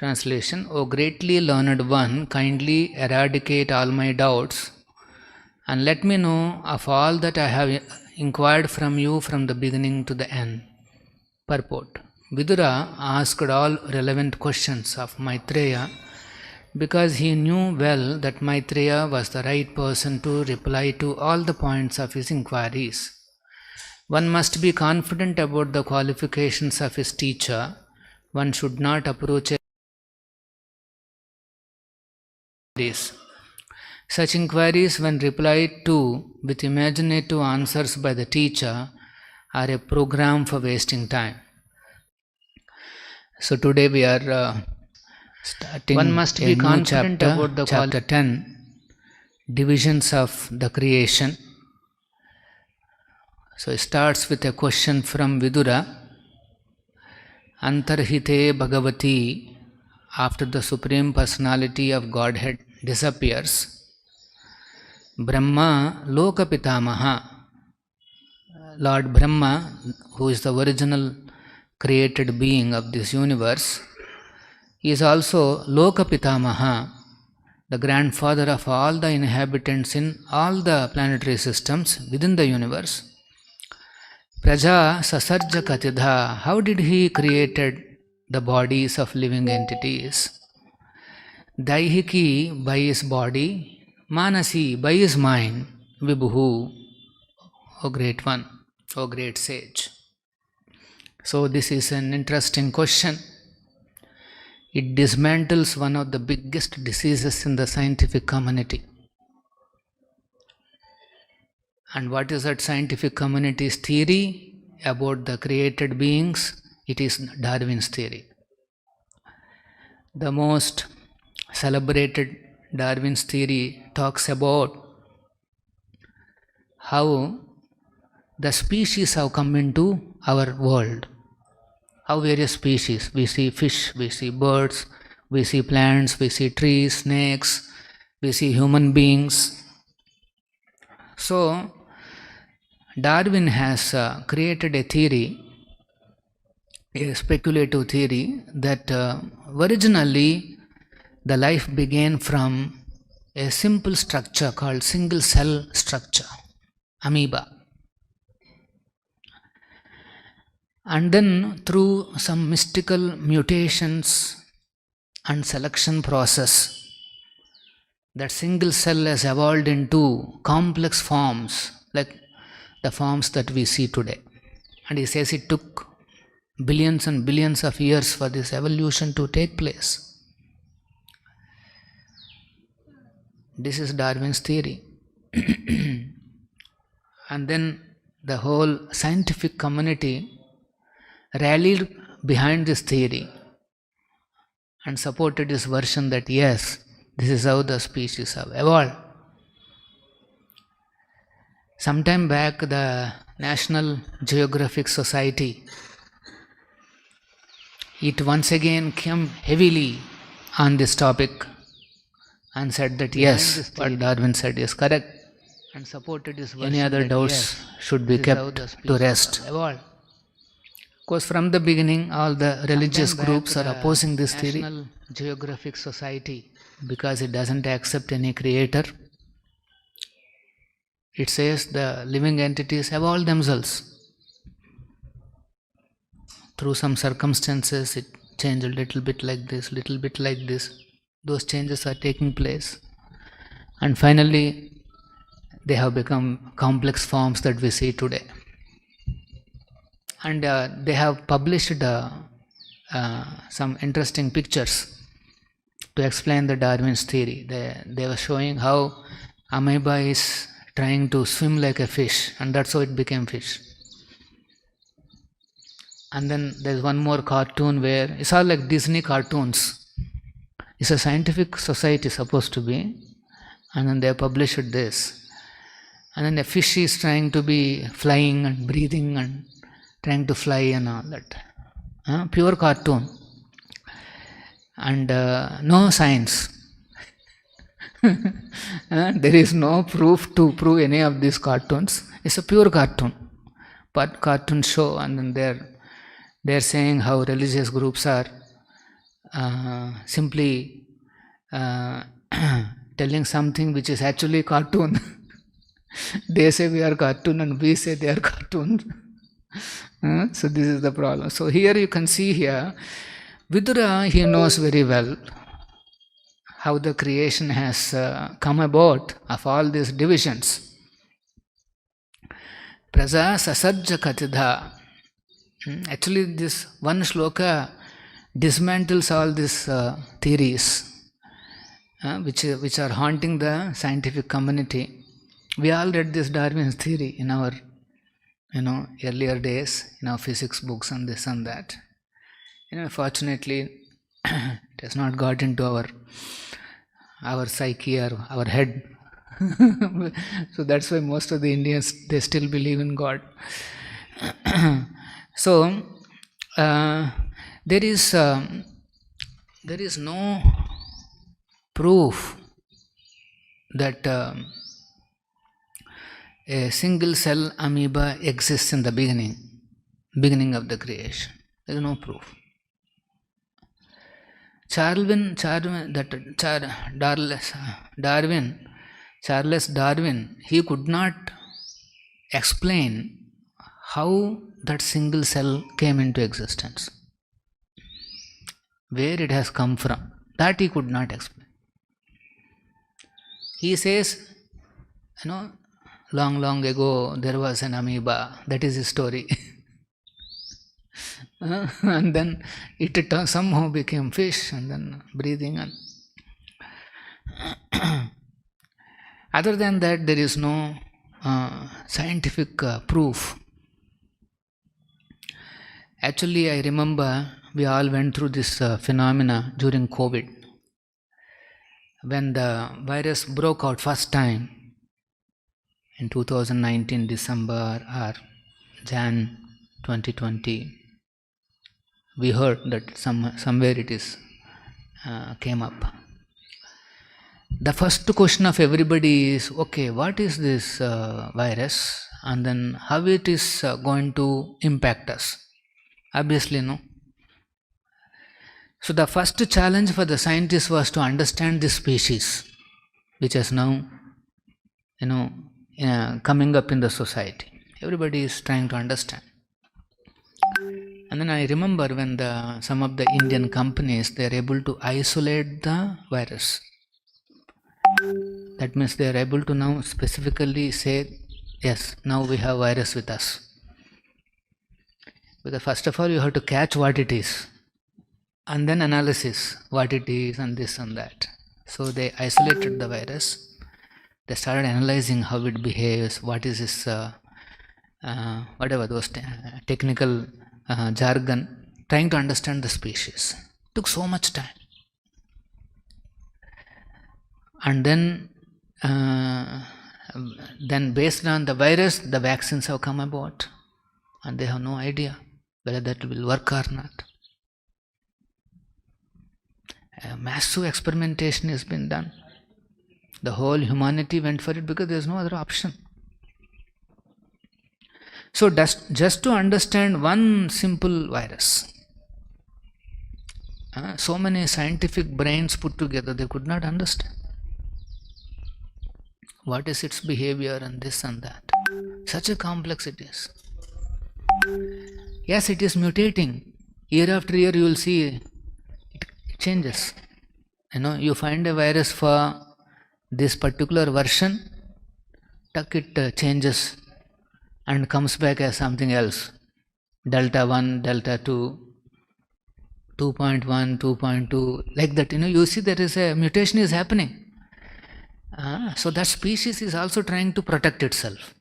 Translation: O greatly learned one, kindly eradicate all my doubts and let me know of all that I have inquired from you from the beginning to the end. Purport: Vidura asked all relevant questions of Maitreya because he knew well that Maitreya was the right person to reply to all the points of his inquiries. One must be confident about the qualifications of his teacher. One should not approach such inquiries, when replied to with imaginative answers by the teacher, are a program for wasting time. So today we are starting one must be confident about the chapter 10, divisions of the creation. So it starts with a question from Vidura. Antarhite Bhagavati, after the Supreme Personality of Godhead disappears, Brahma Lokapitamaha, Lord Brahma, who is the original created being of this universe, is also Lokapitamaha, the grandfather of all the inhabitants in all the planetary systems within the universe. Praja Sasarja Katidha, how did he created the bodies of living entities? Daihiki, by his body, Manasi, by his mind, Vibhuhu, O great one, O great sage. So this is an interesting question. It dismantles one of the biggest diseases in the scientific community. And what is that scientific community's theory about the created beings? It is Darwin's theory. The most celebrated Darwin's theory talks about how the species have come into our world. How various species, we see fish, we see birds, we see plants, we see trees, snakes, we see human beings. So Darwin has created a theory, a speculative theory, that originally the life began from a simple structure called single cell structure, amoeba. And then through some mystical mutations and selection process, that single cell has evolved into complex forms like the forms that we see today. And he says it took billions and billions of years for this evolution to take place. This is Darwin's theory. And then the whole scientific community rallied behind this theory and supported this version that yes, this is how the species have evolved. Sometime back, the National Geographic Society, it once again came heavily on this topic and said that yes, what Darwin said is correct, and supported this version. Any other doubts should be kept to rest. Of course, from the beginning, all the religious groups are opposing this theory. National Geographic Society, because it doesn't accept any creator. It says the living entities evolve themselves. Through some circumstances, it changed a little bit like this, little bit like this. Those changes are taking place. And finally, they have become complex forms that we see today. And they have published some interesting pictures to explain the Darwin's theory. They were showing how amoeba is trying to swim like a fish, and that's how it became fish. And then there's one more cartoon where it's all like Disney cartoons. It's a scientific society supposed to be, and then they published this. And then a fish is trying to be flying and breathing and trying to fly and all that. Pure cartoon. And no science. There is no proof to prove any of these cartoons. It's a pure cartoon. But cartoon show, and then they're saying how religious groups are simply telling something which is actually cartoon. They say we are cartoon and we say they are cartoon. So this is the problem. So here you can see here, Vidura, he knows very well how the creation has come about of all these divisions. Praja sasajja katidha. Actually, this one shloka dismantles all these theories which are haunting the scientific community. We all read this Darwin's theory in our earlier days in our physics books and this and that. Fortunately, it has not got into our psyche or our head. So that's why most of the Indians, they still believe in God. So there is no proof that a single cell amoeba exists in the beginning of the creation. There is no proof. Charles Darwin, he could not explain how that single cell came into existence, where it has come from. That he could not explain. He says, long ago there was an amoeba. That is his story. And then it somehow became fish and then breathing. And other than that, there is no scientific proof. Actually, I remember we all went through this phenomena during COVID. When the virus broke out first time in 2019 December or Jan 2020, we heard that somewhere it is came up. The first question of everybody is, okay, what is this virus, and then how it is going to impact us? Obviously, no. So the first challenge for the scientists was to understand this species, which is now, coming up in the society. Everybody is trying to understand. And then I remember when some of the Indian companies, they are able to isolate the virus. That means they are able to now specifically say, yes, now we have virus with us. Because first of all, you have to catch what it is, and then analysis what it is and this and that. So they isolated the virus. They started analyzing how it behaves, what is this, whatever those technical jargon, trying to understand the species. It took so much time. And then based on the virus, the vaccines have come about, and they have no idea whether that will work or not. A massive experimentation has been done. The whole humanity went for it because there is no other option. So just to understand one simple virus, so many scientific brains put together, they could not understand what is its behavior and this and that. Such a complex it is. Yes, it is mutating. Year after year you will see it changes. You find a virus for this particular version, it changes and comes back as something else. Delta 1, Delta 2, 2.1, 2.2, like that. You see there is a mutation is happening. So that species is also trying to protect itself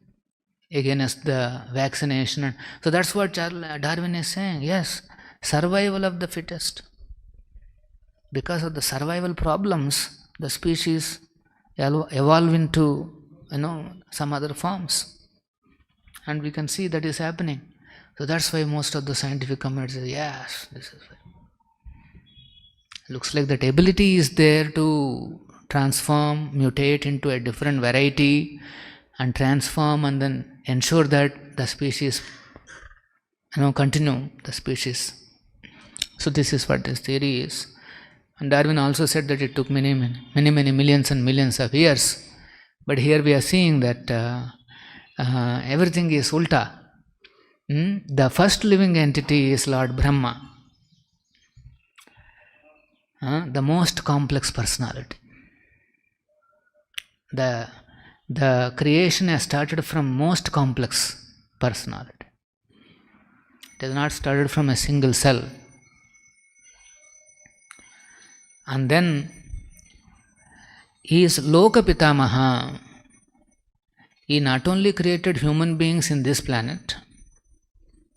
against the vaccination. So that's what Darwin is saying. Yes, survival of the fittest. Because of the survival problems, the species evolve into some other forms, and we can see that is happening. So that's why most of the scientific community say, yes, this is right. Looks like that ability is there to transform, mutate into a different variety and transform and then ensure that the species continue the species. So this is what this theory is. And Darwin also said that it took many millions and millions of years. But here we are seeing that everything is ulta. The first living entity is Lord Brahma, the most complex personality. The creation has started from most complex personality. It has not started from a single cell. And then he is Loka Pitamaha. He not only created human beings in this planet,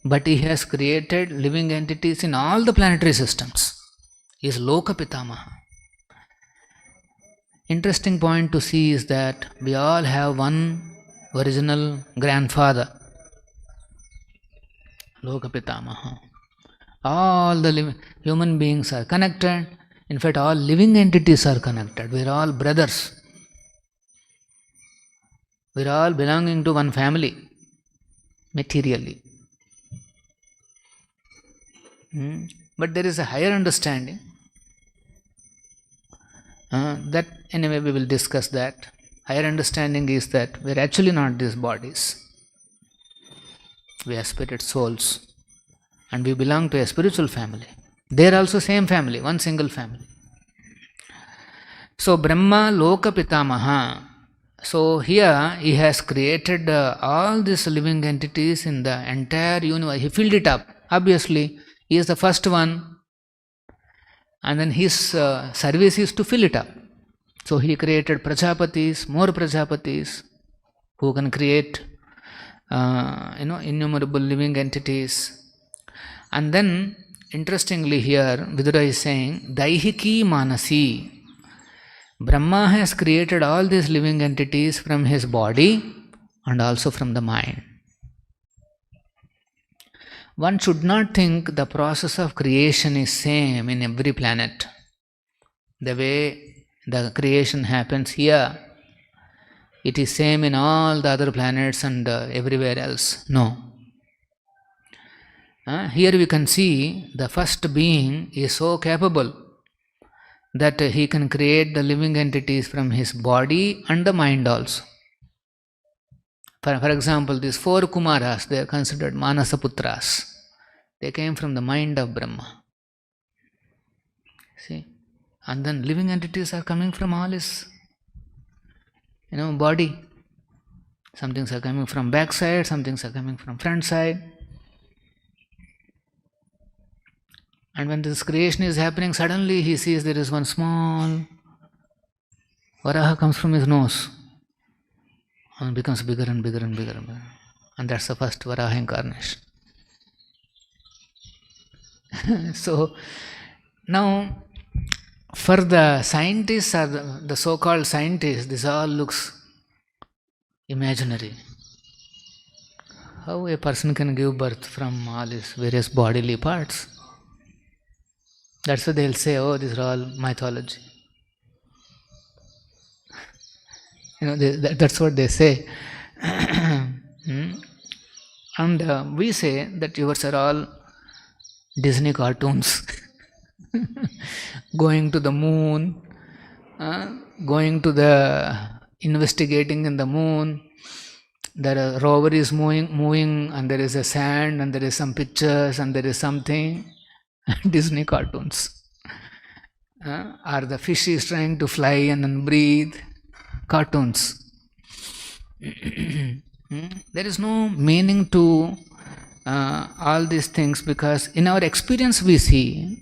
but he has created living entities in all the planetary systems. He is Loka Pitamaha. Interesting point to see is that we all have one original grandfather, Loka Pitamaha. All the human beings are connected. In fact, all living entities are connected. We are all brothers. We are all belonging to one family, materially. But there is a higher understanding. That anyway we will discuss that. Higher understanding is that we are actually not these bodies. We are spirit souls. And we belong to a spiritual family. They are also same family, one single family. So Brahma Loka Pitamaha. So here he has created all these living entities in the entire universe. He filled it up. Obviously, he is the first one. And then his service is to fill it up. So he created Prajapatis, more Prajapatis, who can create innumerable living entities. And then interestingly here, Vidura is saying, Daihiki Manasi. Brahma has created all these living entities from his body and also from the mind. One should not think the process of creation is same in every planet. The way the creation happens here, it is same in all the other planets and everywhere else. No. Here we can see the first being is so capable that he can create the living entities from his body and the mind also. For example, these 4 Kumaras, they are considered Manasaputras. They came from the mind of Brahma. See? And then living entities are coming from all his body. Some things are coming from back side, some things are coming from front side. And when this creation is happening, suddenly he sees there is one small Varaha comes from his nose and becomes bigger and bigger and bigger and bigger. And that's the first Varaha incarnation. So now for the scientists or the so-called scientists, this all looks imaginary. How a person can give birth from all his various bodily parts? That's why they'll say, oh, these are all mythology. That's what they say. And we say that yours are all Disney cartoons. Going to the moon, going to the investigating in the moon. The rover is moving and there is a sand and there is some pictures and there is something. Disney cartoons. Or the fish is trying to fly and then breathe. Cartoons. There is no meaning to all these things, because in our experience we see,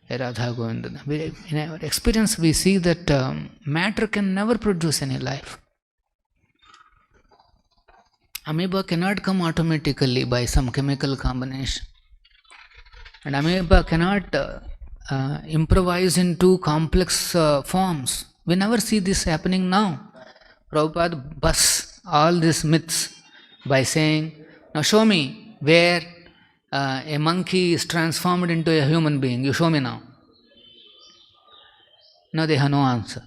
in our experience we see that matter can never produce any life. Amoeba cannot come automatically by some chemical combination. And amoeba cannot improvise into complex forms. We never see this happening now. Prabhupada busts all these myths by saying, now show me where a monkey is transformed into a human being. You show me now. Now they have no answer.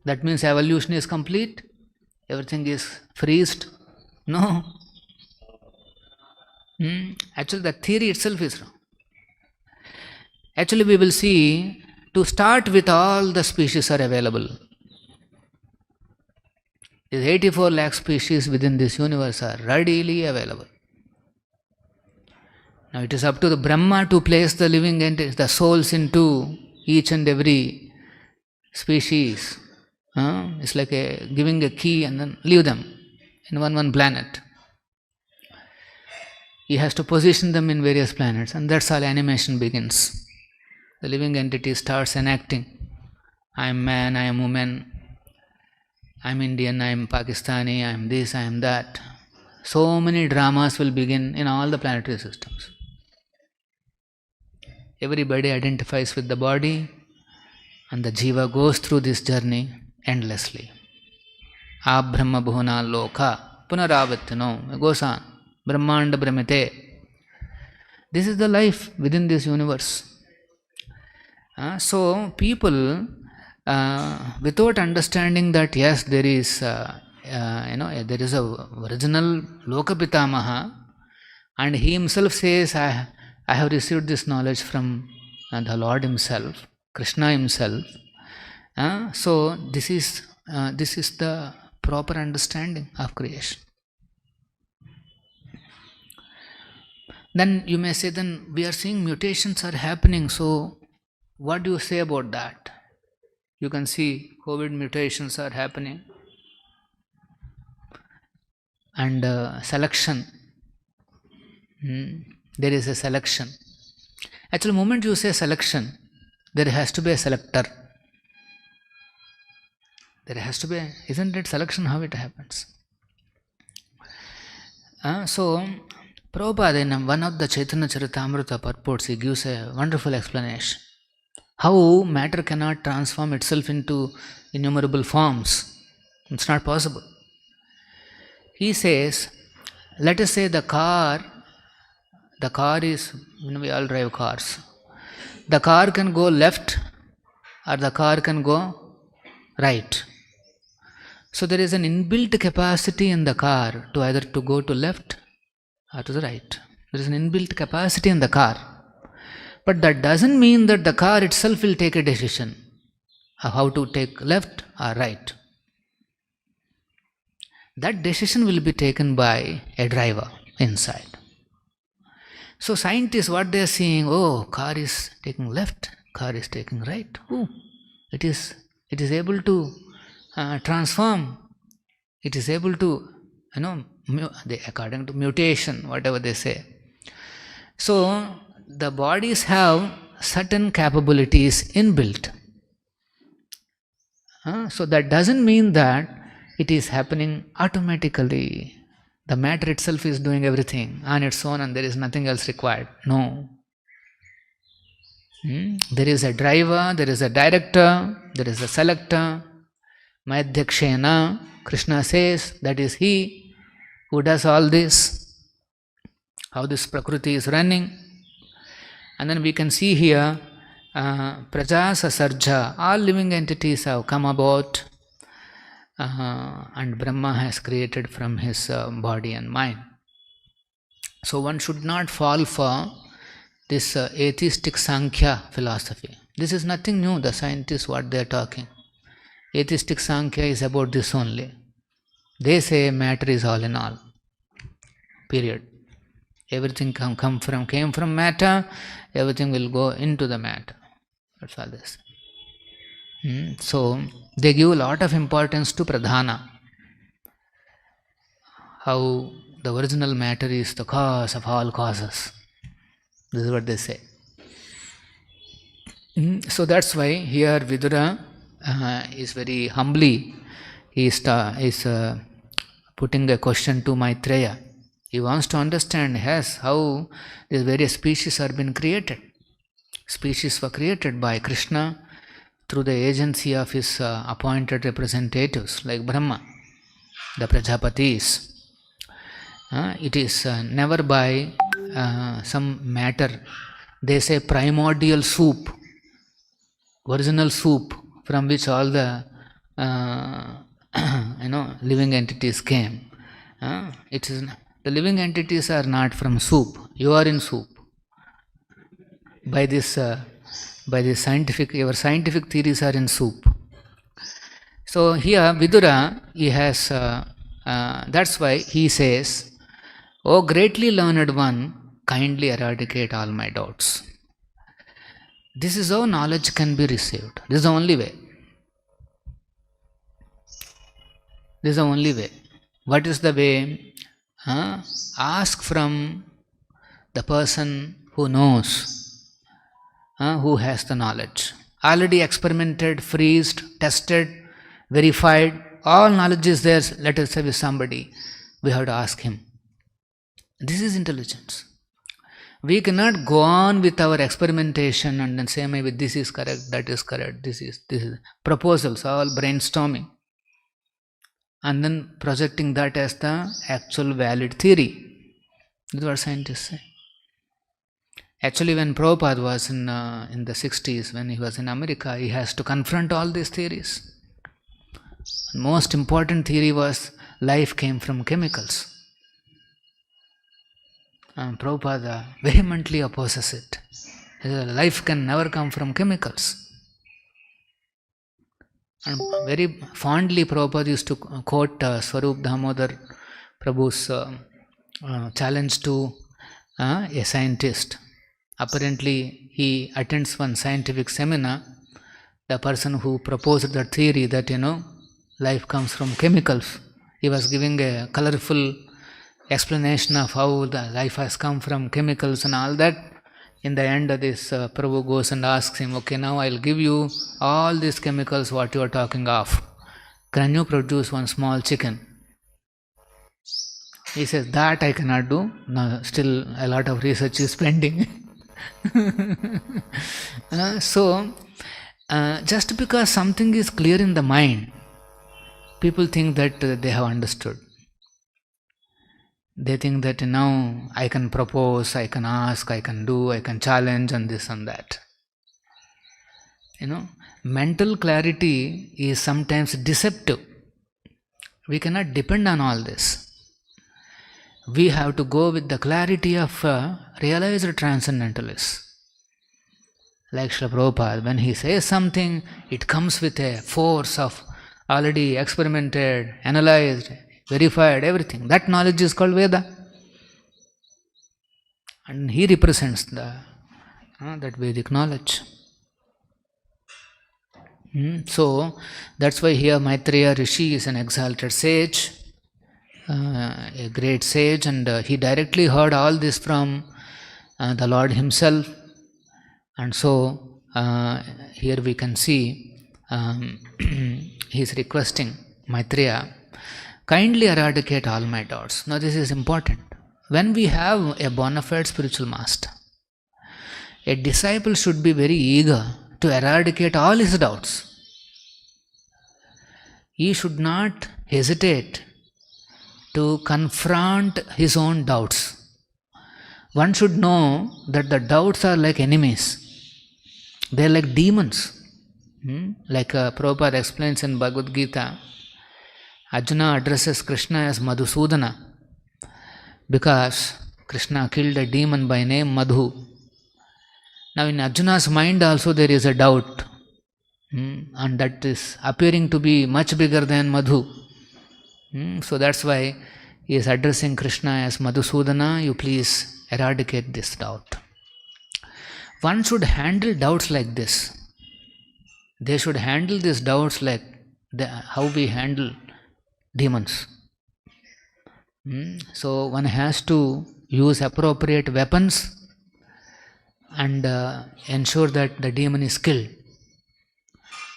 That means evolution is complete? Everything is freezed? No. Actually, the theory itself is wrong. Actually, we will see, to start with, all the species are available. These 84 lakh species within this universe are readily available. Now it is up to the Brahma to place the living entities, the souls, into each and every species. It's like giving a key and then leave them in one planet. He has to position them in various planets, and that's how animation begins. The living entity starts enacting. I am man, I am woman, I am Indian, I am Pakistani, I am this, I am that. So many dramas will begin in all the planetary systems. Everybody identifies with the body, and the jiva goes through this journey endlessly. Abrahma bhuna loka punaravatino, it goes on. Brahmanda brahmite. This is the life within this universe. So people, without understanding that yes, there is there is a original Lokapitamaha, and he himself says, I have received this knowledge from the Lord himself, Krishna himself. So this is the proper understanding of creation. Then you may say, then we are seeing mutations are happening, so what do you say about that? You can see COVID mutations are happening, and selection. There is a selection. Actually, the moment you say selection, there has to be a selector. There has to be, isn't it selection how it happens? So, Prabhupada, in one of the Chaitanya Charitamrita purports, he gives a wonderful explanation. How matter cannot transform itself into innumerable forms. It's not possible. He says, let us say the car is, we all drive cars. The car can go left or the car can go right. So there is an inbuilt capacity in the car to either to go to left or to the right. There is an inbuilt capacity in the car. But that doesn't mean that the car itself will take a decision of how to take left or right. That decision will be taken by a driver inside. So scientists, what they are seeing, car is taking left, car is taking right. It is able to transform. It is able to, according to mutation, whatever they say. So the bodies have certain capabilities inbuilt. So that doesn't mean that it is happening automatically. The matter itself is doing everything on its own and there is nothing else required. No. There is a driver, there is a director, there is a selector. Madhyakshena, Krishna says, that is he who does all this, how this Prakriti is running. And then we can see here, Praja Sasarja, all living entities have come about, and Brahma has created from his body and mind. So one should not fall for this atheistic Sankhya philosophy. This is nothing new, the scientists what they are talking. Atheistic Sankhya is about this only. They say matter is all in all. Period. Everything came from matter, everything will go into the matter. That's all this. So they give a lot of importance to Pradhana. How the original matter is the cause of all causes. This is what they say. So that's why here Vidura is very humbly, he is putting a question to Maitreya. He wants to understand how these various species have been created. Species were created by Krishna through the agency of his appointed representatives like Brahma, the Prajapatis. It is never by some matter. They say primordial soup, original soup from which all the living entities came. It is the living entities are not from soup. You are in soup. By this by the scientific, your scientific theories are in soup. So here Vidura, he has, that's why he says, "O greatly learned one, kindly eradicate all my doubts." This is how knowledge can be received. This is the only way. This is the only way. What is the way? Ask from the person who knows, who has the knowledge. Already experimented, freezed, tested, verified. All knowledge is there, let us say, with somebody. We have to ask him. This is intelligence. We cannot go on with our experimentation and then say, maybe this is correct, that is correct, this is proposals, all brainstorming, and then projecting that as the actual valid theory. This is what scientists say. Actually, when Prabhupada was in the 60s, when he was in America, he has to confront all these theories. The most important theory was life came from chemicals. And Prabhupada vehemently opposes it. Life can never come from chemicals. And very fondly Prabhupada used to quote Swarup Damodar Prabhu's challenge to a scientist. Apparently he attends one scientific seminar. The person who proposed the theory that life comes from chemicals, he was giving a colorful explanation of how the life has come from chemicals and all that. In the end, this Prabhu goes and asks him, "Okay, now I'll give you all these chemicals what you are talking of. Can you produce one small chicken?" He says, "That I cannot do. No, still a lot of research is pending." Just because something is clear in the mind, people think that they have understood. They think that now I can propose, I can ask, I can do, I can challenge, and this and that. Mental clarity is sometimes deceptive. We cannot depend on all this. We have to go with the clarity of realized transcendentalists. Like Srila Prabhupada, when he says something, it comes with a force of already experimented, analyzed, verified, everything. That knowledge is called Veda. And he represents that Vedic knowledge. So, that's why here Maitreya Rishi is an exalted sage, a great sage, and he directly heard all this from the Lord himself. And so, here we can see he is requesting Maitreya, kindly eradicate all my doubts. Now this is important. When we have a bona fide spiritual master, a disciple should be very eager to eradicate all his doubts. He should not hesitate to confront his own doubts. One should know that the doubts are like enemies. They are like demons. Like Prabhupada explains in Bhagavad Gita, Arjuna addresses Krishna as Madhusudana because Krishna killed a demon by name Madhu. Now in Arjuna's mind also there is a doubt, and that is appearing to be much bigger than Madhu. So that's why he is addressing Krishna as Madhusudana, you please eradicate this doubt. One should handle doubts like this. They should handle these doubts like how we handle demons. So one has to use appropriate weapons and ensure that the demon is killed.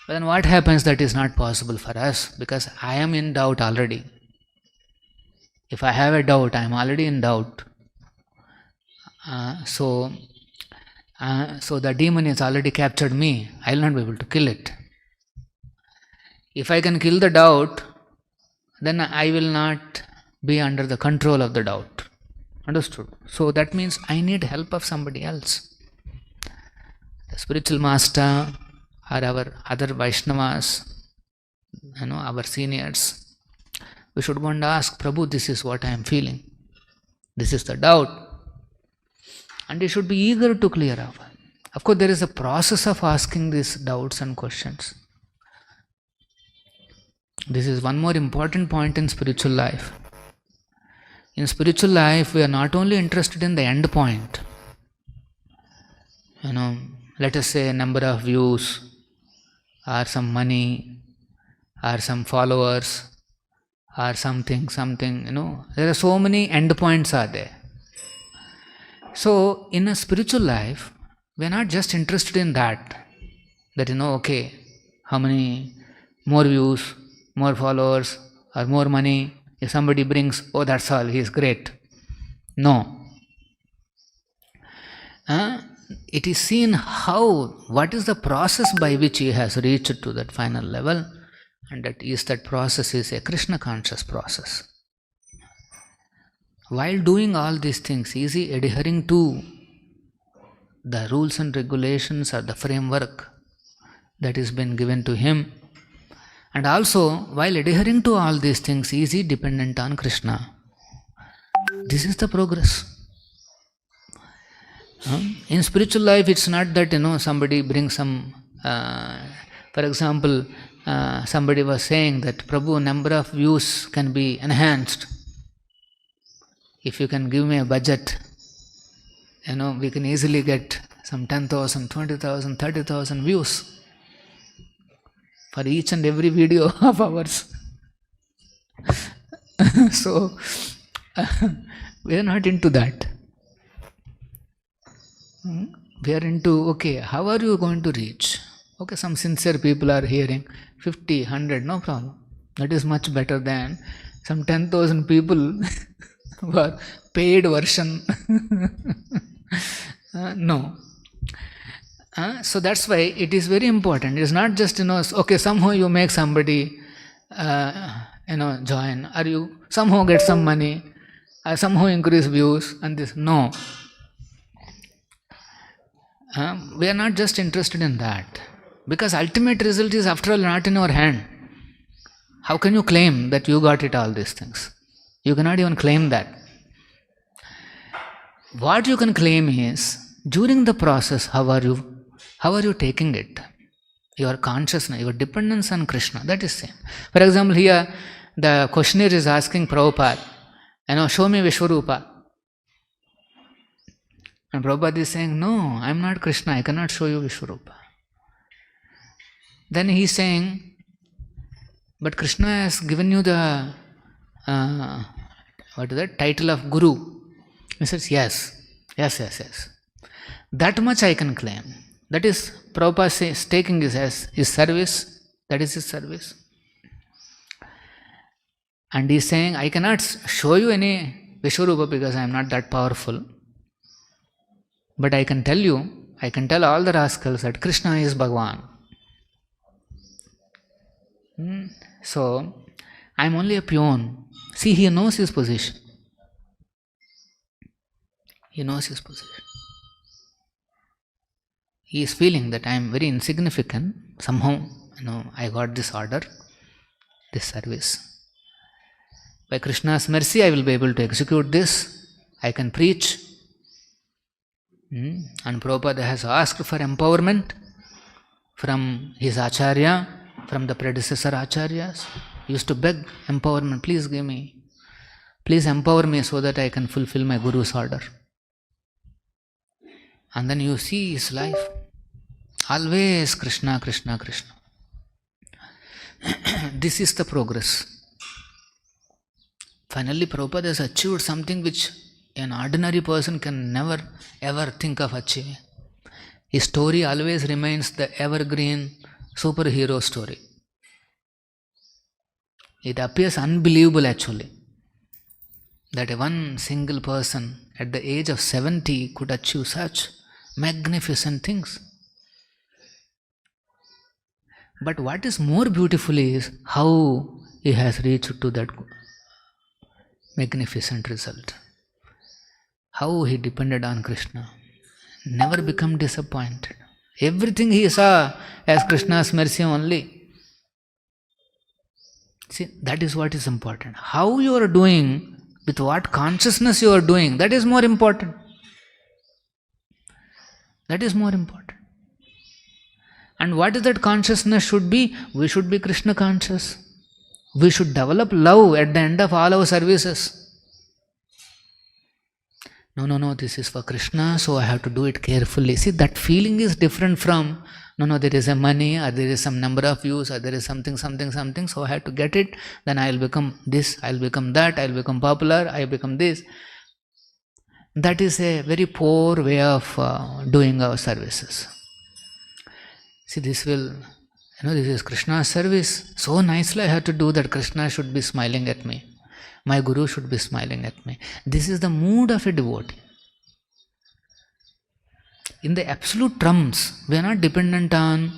But then what happens? That is not possible for us because I am in doubt already. If I have a doubt, I am already in doubt. So the demon has already captured me. I will not be able to kill it. If I can kill the doubt, then I will not be under the control of the doubt. Understood? So that means I need help of somebody else. The spiritual master or our other Vaishnavas, our seniors. We should go and ask, Prabhu, this is what I am feeling. This is the doubt. And he should be eager to clear off. Of course, there is a process of asking these doubts and questions. This is one more important point in spiritual life. In spiritual life, we are not only interested in the end point. Let us say a number of views, or some money, or some followers, or something, there are so many end points are there. So, in a spiritual life, we are not just interested in that, okay, how many more views, more followers, or more money, if somebody brings, oh, that's all, he is great. No. It is seen what is the process by which he has reached to that final level, and that process is a Krishna conscious process. While doing all these things, is he adhering to the rules and regulations or the framework that has been given to him? And also, while adhering to all these things, is he dependent on Krishna? This is the progress. In spiritual life, it's not that somebody brings some. For example, somebody was saying that Prabhu, number of views can be enhanced. If you can give me a budget, we can easily get some 10,000, 20,000, 30,000 views for each and every video of ours. So, we are not into that. We are into, okay, how are you going to reach? Okay, some sincere people are hearing 50, 100, no problem. That is much better than some 10,000 people who are paid version. No. So that's why it is very important. It is not just, okay, somehow you make somebody, join, or you somehow get some money, or somehow increase views, and this. No. We are not just interested in that, because ultimate result is, after all, not in our hand. How can you claim that you got it, all these things? You cannot even claim that. What you can claim is, during the process, how are you taking it? Your consciousness, your dependence on Krishna, that is same. For example, here the questioner is asking Prabhupada, show me Vishwarupa. And Prabhupada is saying, no, I am not Krishna, I cannot show you Vishwarupa. Then he is saying, but Krishna has given you the title of Guru. He says, yes. That much I can claim. That is, Prabhupada says, taking this as his service, that is his service. And he is saying, I cannot show you any Vishwarupa because I am not that powerful. But I can tell all the rascals that Krishna is Bhagavan. So, I am only a peon. See, he knows his position. He knows his position. He is feeling that I am very insignificant. Somehow, I got this order, this service. By Krishna's mercy, I will be able to execute this. I can preach. And Prabhupada has asked for empowerment from his Acharya, from the predecessor Acharyas. He used to beg empowerment, please give me, please empower me so that I can fulfill my Guru's order. And then you see his life, always Krishna, Krishna, Krishna. This is the progress. Finally, Prabhupada has achieved something which an ordinary person can never ever think of achieving. His story always remains the evergreen superhero story. It appears unbelievable actually, that one single person at the age of 70 could achieve such magnificent things. But what is more beautiful is how he has reached to that magnificent result. How he depended on Krishna, never become disappointed. Everything he saw as Krishna's mercy only. See, that is what is important. How you are doing, with what consciousness you are doing, that is more important. That is more important. And what is that consciousness should be? We should be Krishna conscious. We should develop love at the end of all our services. No, this is for Krishna, so I have to do it carefully. See, that feeling is different from, no, there is a money, or there is some number of views, or there is something, so I have to get it, then I will become this, I will become that, I will become popular, I will become this. That is a very poor way of doing our services. See, this is Krishna's service. So nicely I have to do that. Krishna should be smiling at me. My Guru should be smiling at me. This is the mood of a devotee. In the absolute terms, we are not dependent on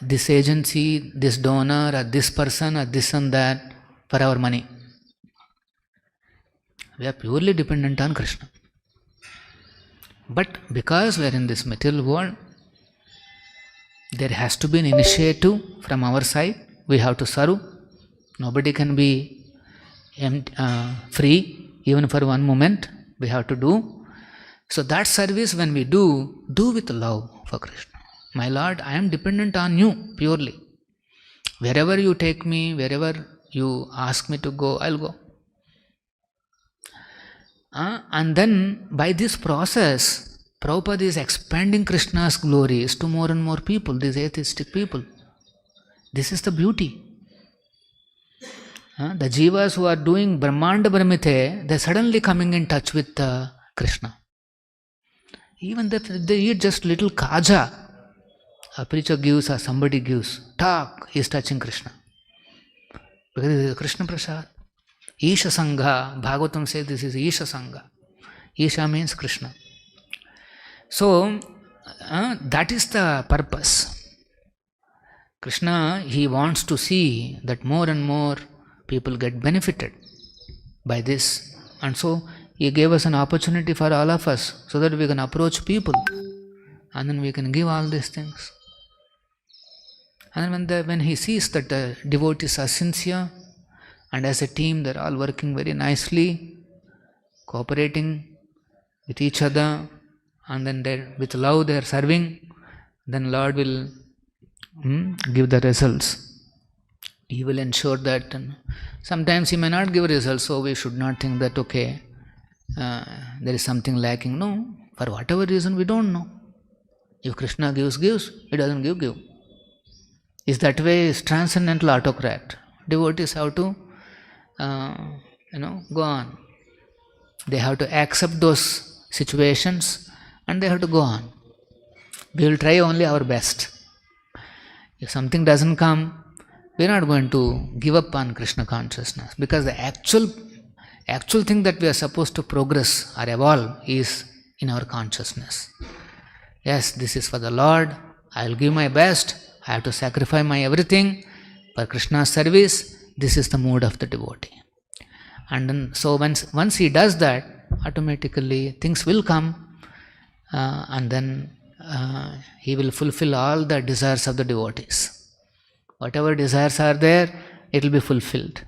this agency, this donor, or this person, or this and that for our money. We are purely dependent on Krishna. But because we are in this material world, there has to be an initiative from our side. We have to serve. Nobody can be free even for one moment. We have to do. So that service when we do with love for Krishna. My Lord, I am dependent on you purely. Wherever you take me, wherever you ask me to go, I'll go. And then by this process, Prabhupada is expanding Krishna's glories to more and more people, these atheistic people. This is the beauty. The jivas who are doing Brahmanda Brahmite, they're suddenly coming in touch with Krishna. Even if they eat just little kaja, a preacher gives or somebody gives, he is touching Krishna. Because this is Krishna Prasad. Isha Sangha, Bhagavatam says this is Isha Sangha. Isha means Krishna. So, that is the purpose. Krishna, he wants to see that more and more people get benefited by this. And so, he gave us an opportunity for all of us so that we can approach people and then we can give all these things. And when he sees that the devotees are sincere and as a team they are all working very nicely, cooperating with each other, and then with love they are serving, then Lord will give the results. He will ensure that. Sometimes he may not give results, so we should not think that, okay, there is something lacking. No, for whatever reason we don't know. If Krishna gives, he doesn't give. Is that way is transcendental autocrat. Devotees have to, go on. They have to accept those situations and they have to go on. We will try only our best. If something doesn't come, we are not going to give up on Krishna consciousness, because the actual thing that we are supposed to progress or evolve is in our consciousness. Yes, this is for the Lord. I will give my best. I have to sacrifice my everything for Krishna's service. This is the mood of the devotee. And then, so once he does that, automatically things will come, and then he will fulfill all the desires of the devotees. Whatever desires are there, it will be fulfilled.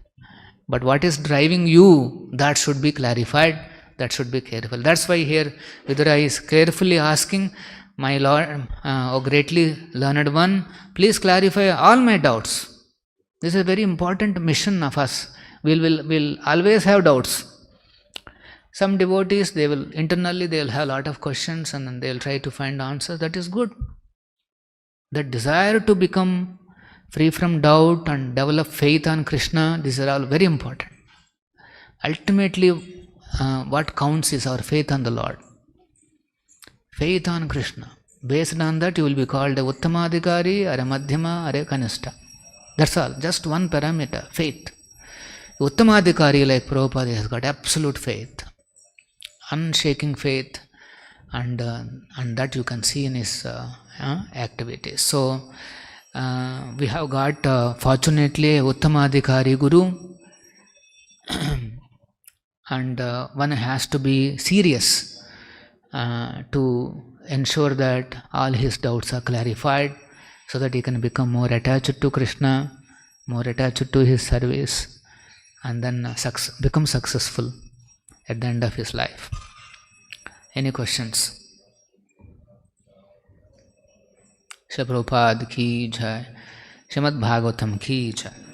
But what is driving you, that should be clarified, that should be careful. That's why here Vidura is carefully asking, my Lord, O greatly learned one, please clarify all my doubts. This is a very important mission of us. We'll always have doubts. Some devotees, they will have a lot of questions and then they will try to find answers. That is good. That desire to become free from doubt and develop faith on Krishna, these are all very important. Ultimately, what counts is our faith on the Lord. Faith on Krishna. Based on that, you will be called a Uttamadhikari or a Madhyama or a Kanishta. That's all. Just one parameter, faith. Uttamadhikari like Prabhupada has got absolute faith, unshaking faith, and that you can see in his activities. So, we have got fortunately a Uttamadhikari Guru, and one has to be serious to ensure that all his doubts are clarified so that he can become more attached to Krishna, more attached to his service, and then become successful at the end of his life. Any questions? Shri Prabhupada ki jai. Srimad Bhagavatam ki jai.